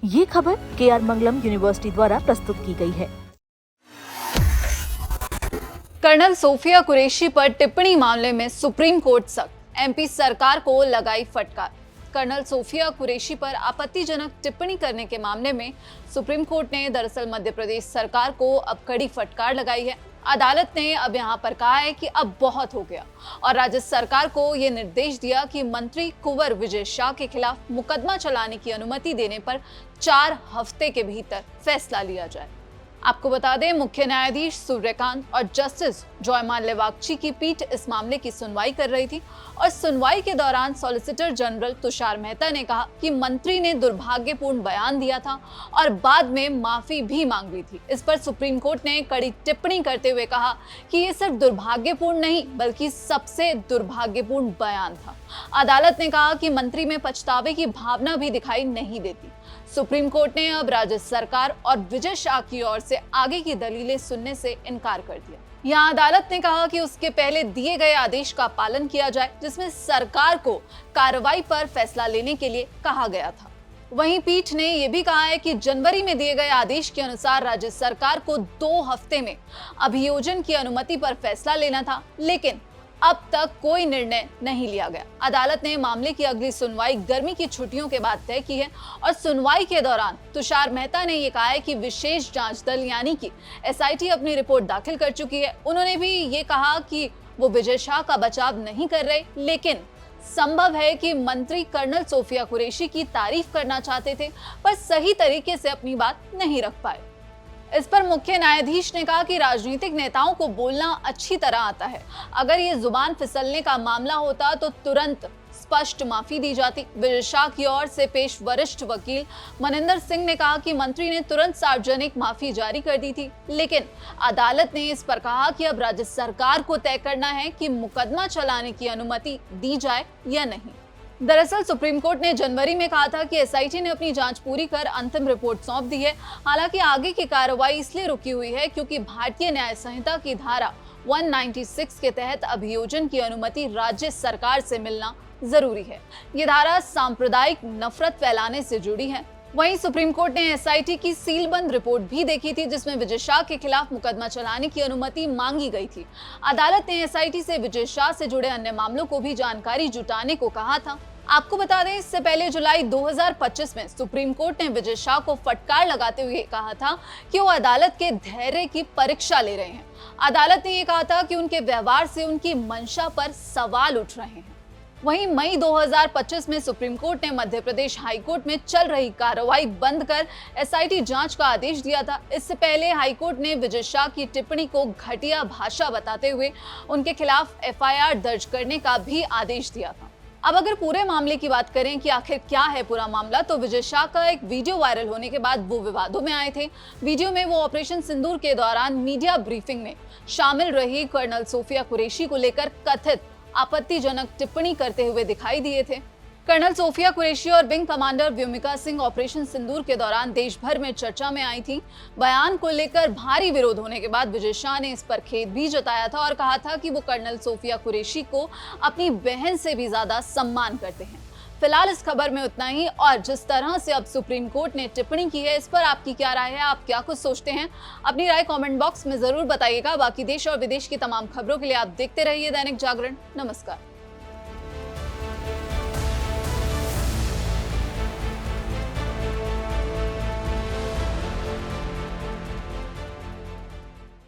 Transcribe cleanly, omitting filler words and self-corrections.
ये खबर KR मंगलम university द्वारा प्रस्तुत की गई है। कर्नल सोफिया कुरैशी पर टिप्पणी मामले में सुप्रीम कोर्ट सख्त, MP सरकार को लगाई फटकार। कर्नल सोफिया कुरैशी पर आपत्तिजनक टिप्पणी करने के मामले में सुप्रीम कोर्ट ने दरअसल मध्य प्रदेश सरकार को अब कड़ी फटकार लगाई है। अदालत ने अब यहां पर कहा है कि अब बहुत हो गया और राज्य सरकार को यह निर्देश दिया कि मंत्री कुंवर विजय शाह के खिलाफ मुकदमा चलाने की अनुमति देने पर 4 हफ्ते के भीतर फैसला लिया जाए। आपको बता दें, मुख्य न्यायाधीश सूर्यकांत और जस्टिस जॉयमान लेवागची की पीठ इस मामले की सुनवाई कर रही थी और सुनवाई के दौरान सॉलिसिटर जनरल तुषार मेहता ने कहा कि मंत्री ने दुर्भाग्यपूर्ण बयान दिया था और बाद में माफी भी मांग ली थी। इस पर सुप्रीम कोर्ट ने कड़ी टिप्पणी करते हुए कहा कि ये सिर्फ दुर्भाग्यपूर्ण नहीं बल्कि सबसे दुर्भाग्यपूर्ण बयान था। अदालत ने कहा कि मंत्री में पछतावे की भावना भी दिखाई नहीं देती। सुप्रीम कोर्ट ने अब राज्य सरकार और विजय शाह की ओर से आगे की दलीलें सुनने से इनकार कर दिया। यहाँ अदालत ने कहा कि उसके पहले दिए गए आदेश का पालन किया जाए, जिसमें सरकार को कार्रवाई पर फैसला लेने के लिए कहा गया था। वहीं पीठ ने यह भी कहा है कि जनवरी में दिए गए आदेश के अनुसार राज्य सरकार को 2 हफ्ते में अभियोजन की अनुमति पर फैसला लेना था, लेकिन अब तक कोई निर्णय नहीं लिया गया। अदालत ने मामले की अगली सुनवाई गर्मी की छुट्टियों के बाद तय की है और सुनवाई के दौरान तुषार मेहता ने यह कहा है कि विशेष जांच दल यानी कि SIT अपनी रिपोर्ट दाखिल कर चुकी है। उन्होंने भी ये कहा कि वो विजय शाह का बचाव नहीं कर रहे, लेकिन संभव है कि मंत्री कर्नल सोफिया कुरैशी की तारीफ करना चाहते थे पर सही तरीके से अपनी बात नहीं रख पाए। इस पर मुख्य न्यायाधीश ने कहा कि राजनीतिक नेताओं को बोलना अच्छी तरह आता है। अगर ये जुबान फिसलने का मामला होता तो तुरंत स्पष्ट माफी दी जाती। विजय शाह की ओर से पेश वरिष्ठ वकील मनिंदर सिंह ने कहा कि मंत्री ने तुरंत सार्वजनिक माफी जारी कर दी थी, लेकिन अदालत ने इस पर कहा कि अब राज्य सरकार को तय करना है कि मुकदमा चलाने की अनुमति दी जाए या नहीं। दरअसल सुप्रीम कोर्ट ने जनवरी में कहा था कि SIT ने अपनी जांच पूरी कर अंतिम रिपोर्ट सौंप दी है। हालांकि आगे की कार्रवाई इसलिए रुकी हुई है क्योंकि भारतीय न्याय संहिता की धारा 196 के तहत अभियोजन की अनुमति राज्य सरकार से मिलना जरूरी है। ये धारा सांप्रदायिक नफरत फैलाने से जुड़ी है। वहीं सुप्रीम कोर्ट ने SIT की सीलबंद रिपोर्ट भी देखी थी, जिसमें विजय शाह के खिलाफ मुकदमा चलाने की अनुमति मांगी गई थी। अदालत ने SIT से विजय शाह से जुड़े अन्य मामलों को भी जानकारी जुटाने को कहा था। आपको बता दें, इससे पहले जुलाई 2025 में सुप्रीम कोर्ट ने विजय शाह को फटकार लगाते हुए कहा था कि वो अदालत के धैर्य की परीक्षा ले रहे हैं। अदालत ने यह कहा था कि उनके व्यवहार से उनकी मंशा पर सवाल उठ रहे हैं। वहीं मई 2025 में सुप्रीम कोर्ट ने मध्य प्रदेश हाई कोर्ट में चल रही कार्रवाई बंद कर SIT जांच का आदेश दिया था। इससे पहले हाई कोर्ट ने विजय शाह की टिप्पणी को घटिया भाषा बताते हुए उनके खिलाफ FIR दर्ज करने का भी आदेश दिया था। अब अगर पूरे मामले की बात करें कि आखिर क्या है पूरा मामला, तो विजय शाह का एक वीडियो वायरल होने के बाद वो विवादों में आए थे। वीडियो में वो ऑपरेशन सिंदूर के दौरान मीडिया ब्रीफिंग में शामिल रही कर्नल सोफिया कुरैशी को लेकर कथित आपत्तिजनक टिप्पणी करते हुए दिखाई दिए थे। कर्नल सोफिया कुरैशी और wing commander Vyomika Singh operation Sindoor के दौरान देश भर में चर्चा में आई थी। बयान को लेकर भारी विरोध होने के बाद विजय शाह ने इस पर खेद भी जताया था और कहा था कि वो कर्नल सोफिया कुरैशी को अपनी बहन से भी ज्यादा सम्मान करते हैं। फिलहाल इस खबर में उतना ही, और जिस तरह से अब सुप्रीम कोर्ट ने टिप्पणी की है, इस पर आपकी क्या राय है? आप क्या कुछ सोचते हैं? अपनी राय कमेंट बॉक्स में जरूर बताइएगा। बाकी देश और विदेश की तमाम खबरों के लिए आप देखते रहिए दैनिक जागरण। नमस्कार।